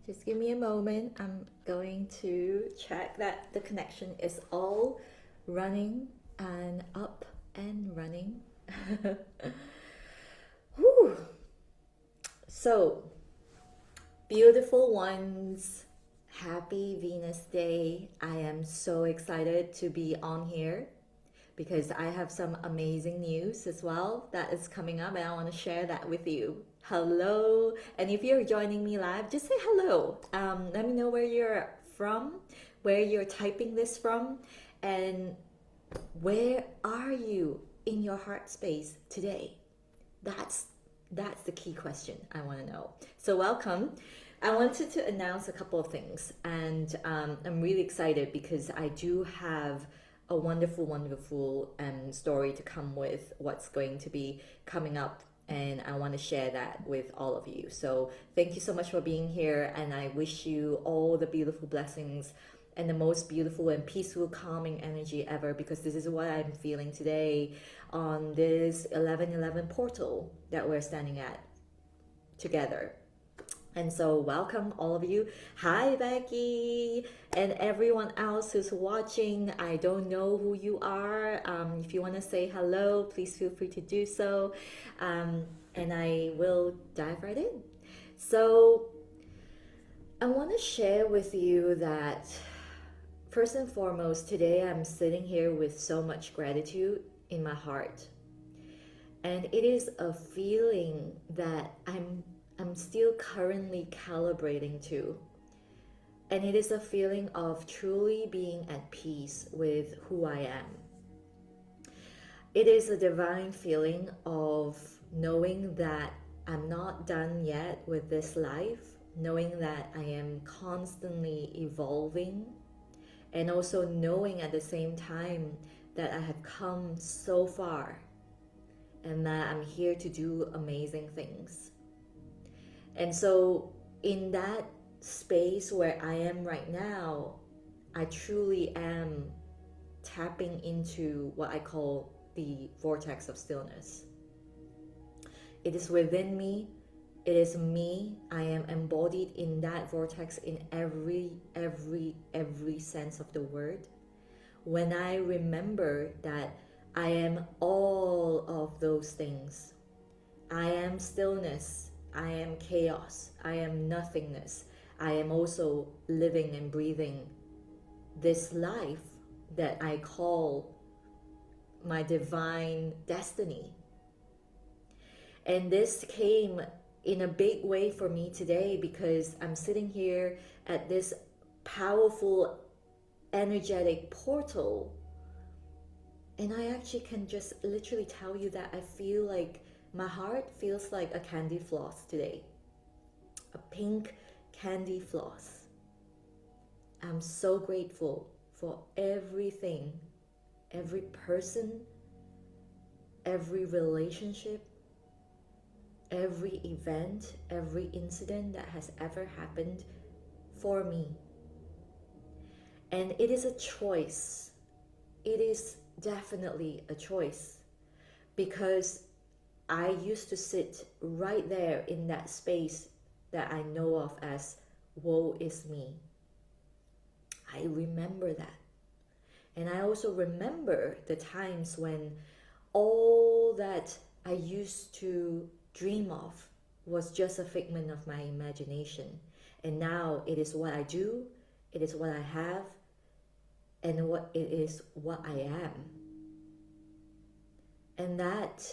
Just give me a moment. I'm going to check that the connection is all running and up and running. Whew. So, beautiful ones, happy Venus Day. I am so excited to be on here because I have some amazing news as well that is coming up and I want to share that with you. Hello, and if you're joining me live, just say hello. Let me know where you're from, where you're typing this from, and where are you in your heart space today? That's that's the key question I want to know. So welcome. I wanted to announce a couple of things, and I'm really excited because I do have a wonderful, wonderful story to come with what's going to be coming up, and I want to share that with all of you. So thank you so much for being here, and I wish you all the beautiful blessings and the most beautiful and peaceful, calming energy ever, because this is what I'm feeling today on this 1111 portal that we're standing at together. And so, welcome all of you. Hi, Becky, and everyone else who's watching. I don't know who you are. If you want to say hello, please feel free to do so. And I will dive right in. So, I want to share with you that first and foremost, today I'm sitting here with so much gratitude in my heart. And it is a feeling that I'm still currently calibrating to. And it is a feeling of truly being at peace with who I am. It is a divine feeling of knowing that I'm not done yet with this life, knowing that I am constantly evolving, and also knowing at the same time that I have come so far and that I'm here to do amazing things. And so, in that space where I am right now, I truly am tapping into what I call the vortex of stillness. It is within me. It is me. I am embodied in that vortex in every sense of the word. When I remember that I am all of those things. I am stillness. I am chaos. I am nothingness. I am also living and breathing this life that I call my divine destiny. And this came in a big way for me today because I'm sitting here at this powerful, energetic portal. And I actually can just literally tell you that I feel like my heart feels like a candy floss today. A pink candy floss. I'm so grateful for everything, every person, every relationship, every event, every incident that has ever happened for me. And it is a choice. It is definitely a choice because I used to sit right there in that space that I know of as woe is me. I remember that. And I also remember the times when all that I used to dream of was just a figment of my imagination. And now it is what I do, it is what I have, and what it is what I am. And that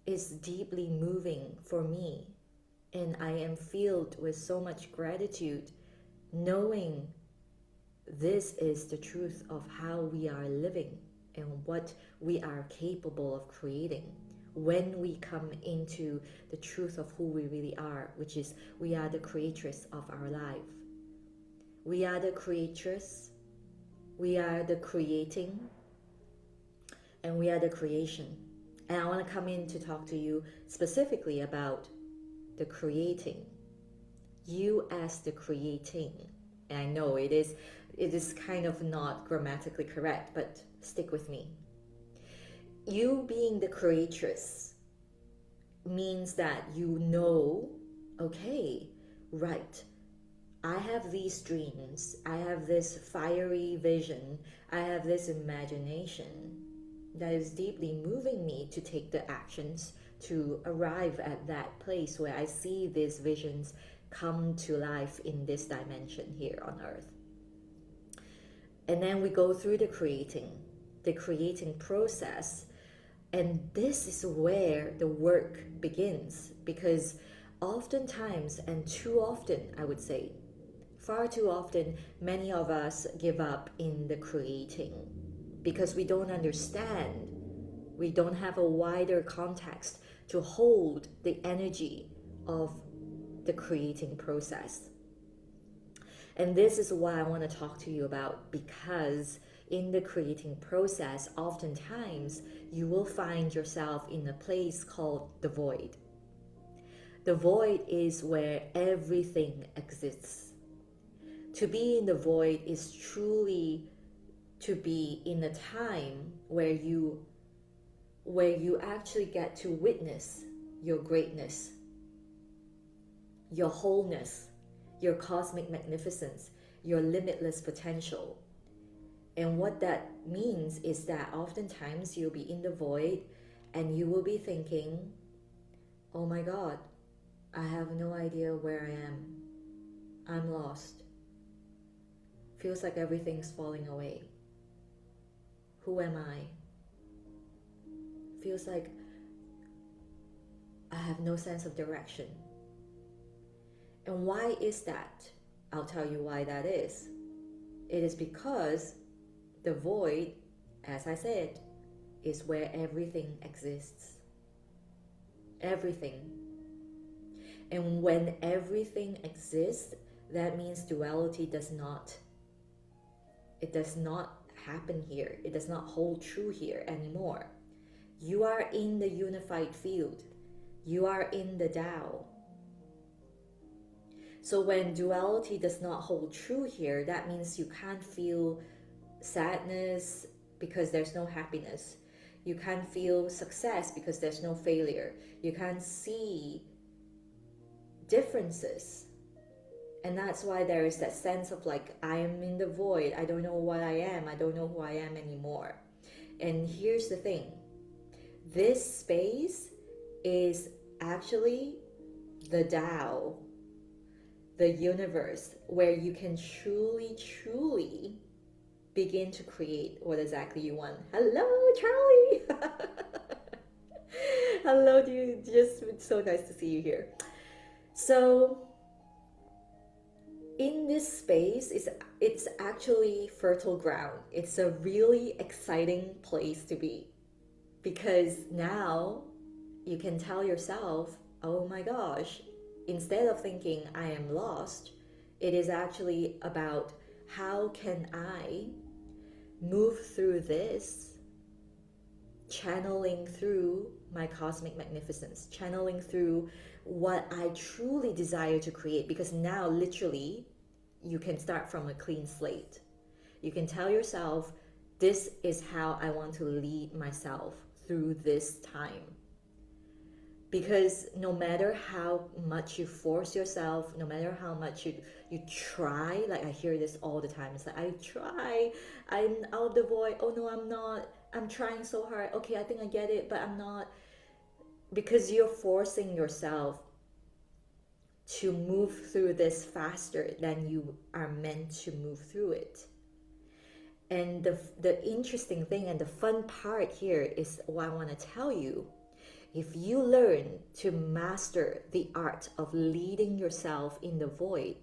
is deeply moving for me. And I am filled with so much gratitude knowing this is the truth of how we are living and what we are capable of creating when we come into the truth of who we really are, which is we are the creatress of our life. We are the creatress, we are the creating, and we are the creation. And I want to come in to talk to you specifically about the creating. You as the creating. And I know it is kind of not grammatically correct, but stick with me. You being the creatress means that you know, okay, right, I have these dreams, I have this fiery vision, I have this imagination that is deeply moving me to take the actions to arrive at that place where I see these visions come to life in this dimension here on earth. And then we go through the creating process. And this is where the work begins, because oftentimes, and too often, I would say, far too often, many of us give up in the creating because we don't understand. We don't have a wider context to hold the energy of the creating process. And this is what I want to talk to you about, because in the creating process, oftentimes you will find yourself in a place called the void. The void is where everything exists. To be in the void is truly to be in a time where you actually get to witness your greatness, your wholeness, your cosmic magnificence, your limitless potential. And what that means is that oftentimes you'll be in the void and you will be thinking, oh my God, I have no idea where I am. I'm lost. Feels like everything's falling away. Who am I? Feels like I have no sense of direction. And why is that? I'll tell you why that is. It is because the void, as I said, is where everything exists. Everything. And when everything exists, that means duality does not happen here. It does not hold true here anymore. You are in the unified field. You are in the Tao. So when duality does not hold true here, that means you can't feel sadness because there's no happiness. You can't feel success because there's no failure. You can't see differences. And that's why there is that sense of like, I am in the void. I don't know what I am. I don't know who I am anymore. And here's the thing. This space is actually the Tao, the universe, where you can truly, truly begin to create what exactly you want. Hello, Charlie! Hello, dude. Just so nice to see you here. So, in this space, it's actually fertile ground. It's a really exciting place to be, because now you can tell yourself, oh my gosh, instead of thinking I am lost, it is actually about how can I move through this, channeling through my cosmic magnificence, channeling through what I truly desire to create. Because now literally you can start from a clean slate. You can tell yourself, this is how I want to lead myself through this time. Because no matter how much you force yourself, no matter how much you try, like I hear this all the time, it's like, I try, I'm out of the void, oh no, I'm not, I'm trying so hard, okay, I think I get it, but I'm not. Because you're forcing yourself to move through this faster than you are meant to move through it. And the interesting thing and the fun part here is what I want to tell you. If you learn to master the art of leading yourself in the void,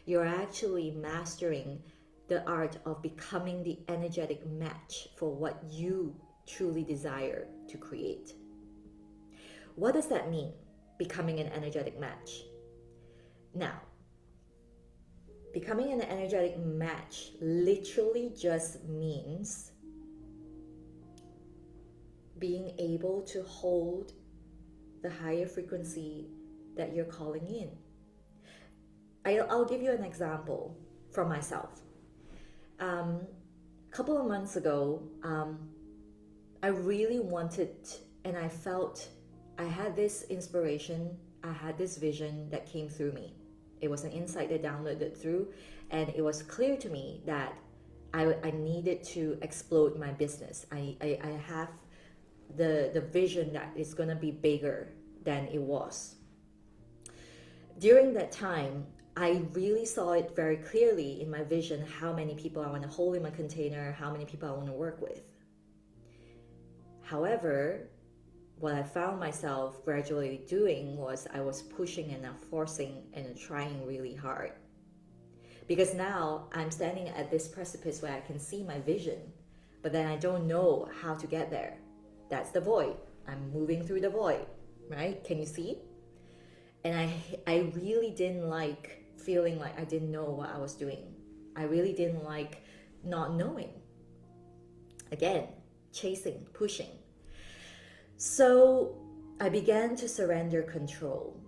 you're actually mastering the art of becoming the energetic match for what you truly desire to create. What does that mean, becoming an energetic match? Now, becoming an energetic match literally just means being able to hold the higher frequency that you're calling in. I'll give you an example from myself. A couple of months ago, I really wanted, and I felt I had this inspiration, I had this vision that came through me. It was an insight that downloaded through, and it was clear to me that I needed to explode my business. I have the vision that it's going to be bigger than it was. During that time, I really saw it very clearly in my vision how many people I want to hold in my container, how many people I want to work with. However, what I found myself gradually doing was I was pushing and forcing and trying really hard. Because now I'm standing at this precipice where I can see my vision, but then I don't know how to get there. That's the void. I'm moving through the void, right? Can you see? And I really didn't like feeling like I didn't know what I was doing. I really didn't like not knowing. Again, chasing, pushing. So I began to surrender control.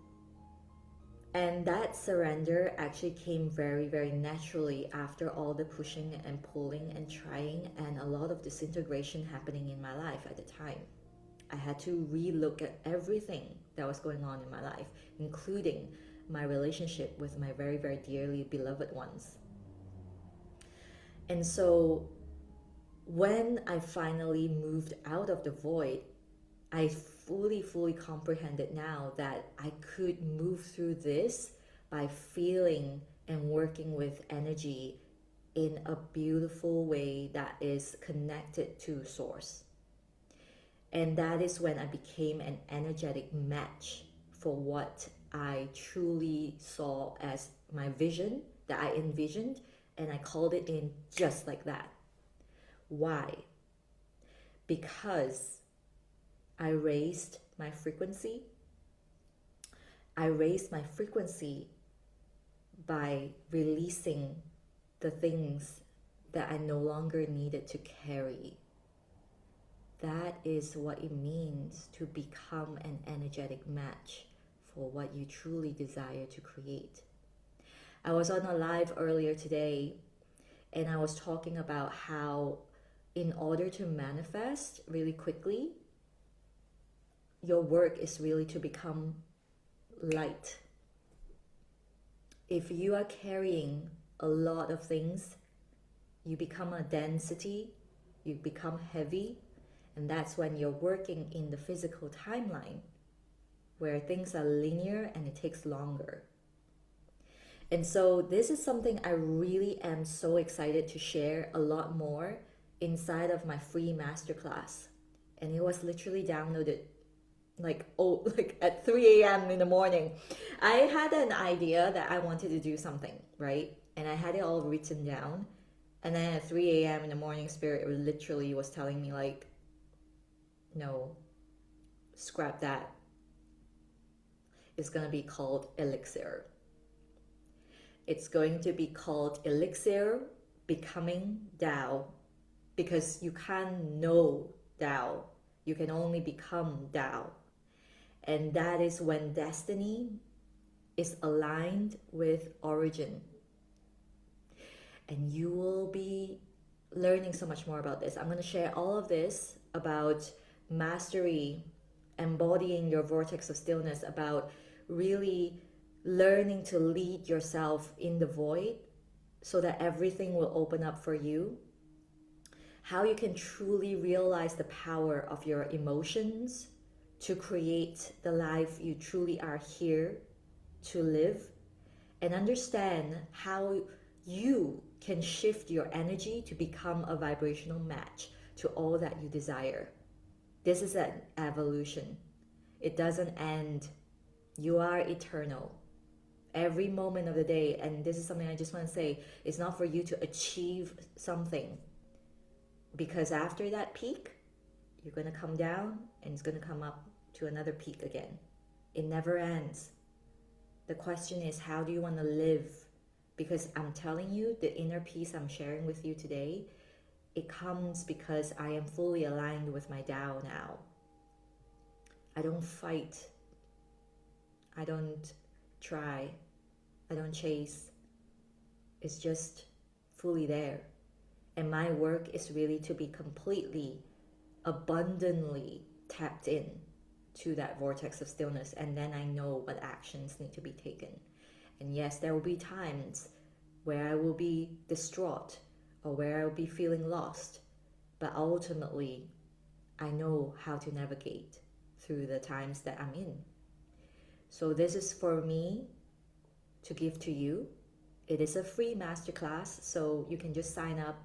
And that surrender actually came very, very naturally after all the pushing and pulling and trying and a lot of disintegration happening in my life at the time. I had to relook at everything that was going on in my life, including my relationship with my very, very dearly beloved ones. And so when I finally moved out of the void, I fully comprehended now that I could move through this by feeling and working with energy in a beautiful way that is connected to source. And that is when I became an energetic match for what I truly saw as my vision that I envisioned, and I called it in just like that. Why? Because I raised my frequency. I raised my frequency by releasing the things that I no longer needed to carry. That is what it means to become an energetic match for what you truly desire to create. I was on a live earlier today and I was talking about how in order to manifest really quickly, your work is really to become light. If you are carrying a lot of things, you become a density, you become heavy, and that's when you're working in the physical timeline where things are linear and it takes longer. And so this is something I really am so excited to share a lot more inside of my free masterclass. And it was literally downloaded like at 3 a.m. in the morning. I had an idea that I wanted to do something, right? And I had it all written down. And then at 3 a.m. in the morning, Spirit literally was telling me like, no, scrap that. It's going to be called Elixir. It's going to be called Elixir Becoming Tao, because you can't know Tao. You can only become Tao. And that is when destiny is aligned with origin. And you will be learning so much more about this. I'm going to share all of this about mastery, embodying your vortex of stillness, about really learning to lead yourself in the void so that everything will open up for you. How you can truly realize the power of your emotions to create the life you truly are here to live, and understand how you can shift your energy to become a vibrational match to all that you desire. This is an evolution. It doesn't end. You are eternal. Every moment of the day, and this is something I just want to say, it's not for you to achieve something, because after that peak, you're going to come down and it's going to come up to another peak again. It never ends. The question is, how do you want to live? Because I'm telling you, the inner peace I'm sharing with you today, it comes because I am fully aligned with my Tao now. I don't fight. I don't try. I don't chase. It's just fully there. And my work is really to be completely, abundantly tapped in to that vortex of stillness, and then I know what actions need to be taken. And yes, there will be times where I will be distraught or where I will be feeling lost. But ultimately, I know how to navigate through the times that I'm in. So, this is for me to give to you. It is a free masterclass, so you can just sign up.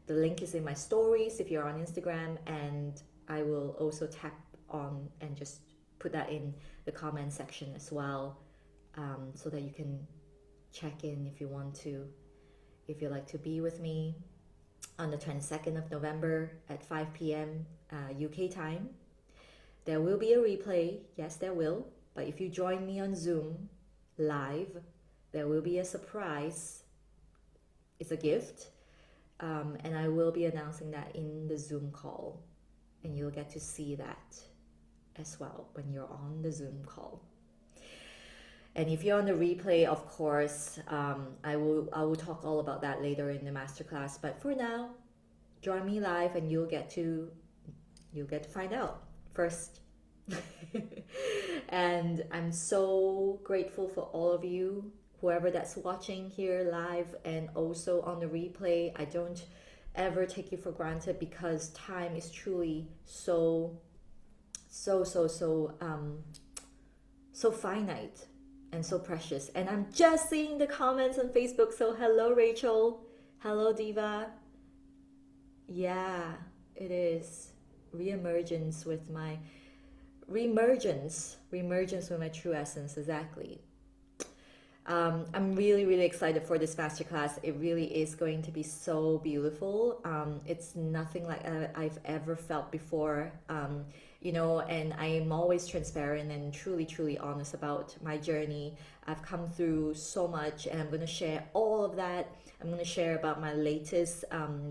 The link is in my stories if you're on Instagram, and I will also tap on and just put that in the comment section as well, so that you can check in if you want to, if you like to be with me on the 22nd of November at 5 p.m. UK time. There will be a replay, yes, there will, but if you join me on Zoom live, there will be a surprise. It's a gift, and I will be announcing that in the Zoom call, and you'll get to see that as well when you're on the Zoom call. And if you're on the replay, of course, I will talk all about that later in the masterclass. But for now, join me live, and you'll get to find out first. And I'm so grateful for all of you, whoever that's watching here live and also on the replay. I don't ever take you for granted, because time is truly so finite and so precious. And I'm just seeing the comments on Facebook. So hello Rachel, hello Diva. Yeah, it is reemergence with my reemergence with my true essence. Exactly. I'm really excited for this masterclass. It really is going to be so beautiful. It's nothing like I've ever felt before. And I'm always transparent and truly honest about my journey. I've come through so much, and I'm going to share all of that. I'm going to share about my latest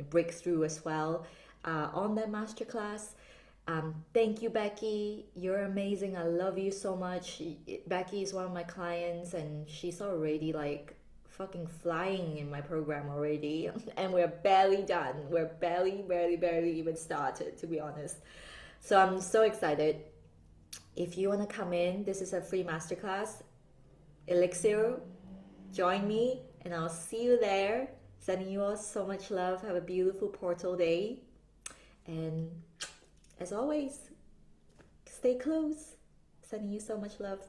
breakthrough as well on that masterclass. Thank you, Becky. You're amazing. I love you so much. Becky is one of my clients, and she's already like fucking flying in my program already. And we're barely done. We're barely even started, to be honest. So I'm so excited. If you want to come in, this is a free masterclass. Elixir, join me, and I'll see you there. Sending you all so much love. Have a beautiful portal day. And as always, stay close. Sending you so much love.